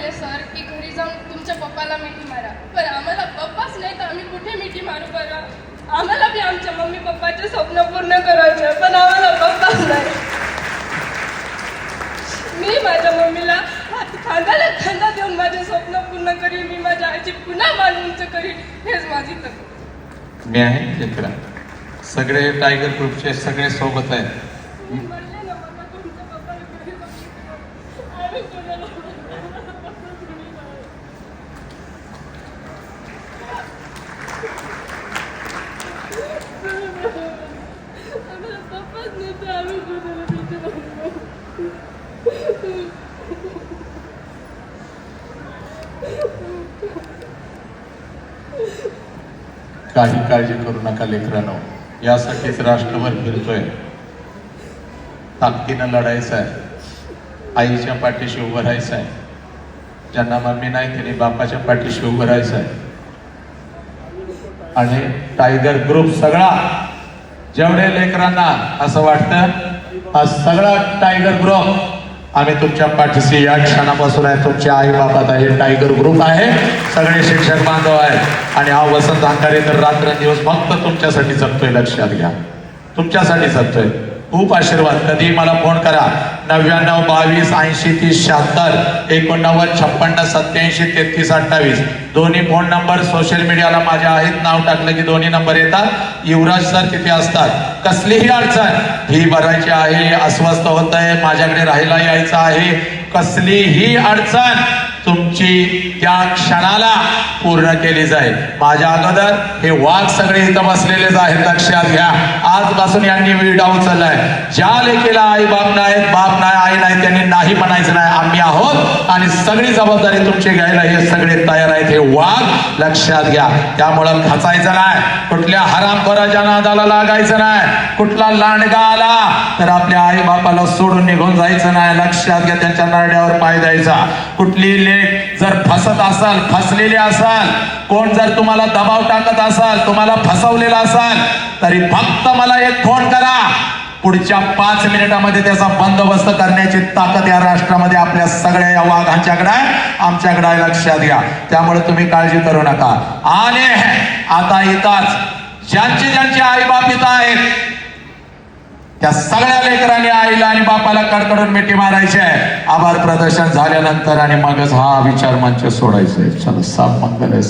म्हणाले सर की घरी जाऊन तुमच्या पप्पाला मिठी मारा, पण आम्हाला पप्पाच नाही तर आम्ही कुठे मिठी मारू बरं? आम्हाला बी आमच्या मम्मी पप्पाचे स्वप्न पूर्ण करायचे, पण आम्हाला पप्पाच नाही. मी माझ्या मम्मीला खांद्याला खांदा देऊन माझे स्वप्न पूर्ण करीन. मी माझ्या आईची पुन्हा मान उंच करीन, हेच माझी तक. मी आहे चित्रा. सगळे टायगर ग्रुपचे सगळे सोबत आहेत. काही काळजी करू नका लेकरांनो, यासाठीच राष्ट्रभर फिरतोय. ताकदीनं लढायचं आहे, आईच्या पाठीशी उभं राहायचं आहे. ज्यांना मम्मी नाही त्यांनी बापाच्या पाठीशी उभं राहायचं आहे. आणि टायगर ग्रुप सगळा, जेवढे लेकरांना असं वाटतं हा सगळा टायगर ग्रुप आम्ही तुमच्या पाठीशी या क्षणापासून आहे. तुमचे आई बापात आहे, टायगर ग्रुप आहे, सगळे शिक्षक बांधव आहेत. आणि हा वसंत अंधारे तर रात्रंदिवस फक्त तुमच्यासाठी जगतोय. लक्षात घ्या, तुमच्यासाठी जगतोय. खूप आशीर्वाद. कधी मला फोन करा 99 22 80 30 76 89 56 87 33 28. दोन्ही फोन नंबर सोशल मीडियाला माझ्या आहेत. नाव टाकलं की दोन्ही नंबर येतात. युवराज सर तिथे असतात. कसलीही अडचण ही भरायची आहे, अस्वस्थ होत आहे, माझ्याकडे राहायला यायचं आहे, कसलीही अडचण तुमची त्या क्षणाला पूर्ण केली जाईल. माझ्या अगोदर हे वाघ सगळे इथं बसलेलेच आहेत. लक्षात घ्या, आजपासून यांनी विडा उचललाय. ज्या लेकीला आई बाप नाहीत, बाप नाही, आई नाही, त्यांनी नाही म्हणायचं नाही. आम्ही आहोत आणि सगळी जबाबदारी तुमची घ्यायला हे सगळे तयार आहेत. हे वाघ लक्षात घ्या. त्यामुळं खचायचं नाही, कुठल्या हरामखोराच्या नादाला लागायचं नाही. कुठला लांडगा आला तर आपल्या आई बापाला सोडून निघून जायचं नाही. लक्षात घ्या, त्यांच्या नारड्यावर पाय द्यायचा. कुठली लेक जर फसत असाल, फसलेले असाल, कोण जर तुम्हाला दबाव टाकत असाल, तुम्हाला फसवलेला असाल, तरी फक्त मला एक फोन करा. पुढच्या 5 मिनिटामध्ये त्याचा बंदोबस्त करण्याची ताकद या राष्ट्रामध्ये आपल्या सगळ्या या वाघांच्याकडे आहे, आमच्याकडे आहे. लक्षात घ्या. त्यामुळे तुम्ही काळजी करू नका. आले आता इथंच ज्यांची आई बाप इथं आहेत त्या सगळ्या लेकरांनी आईला आणि बापाला कडकडून मिठी मारायची आहे. आभार प्रदर्शन झाल्यानंतर आणि मगच हा विचार मंच सोडायचंय. चला, साप मंगल आहे.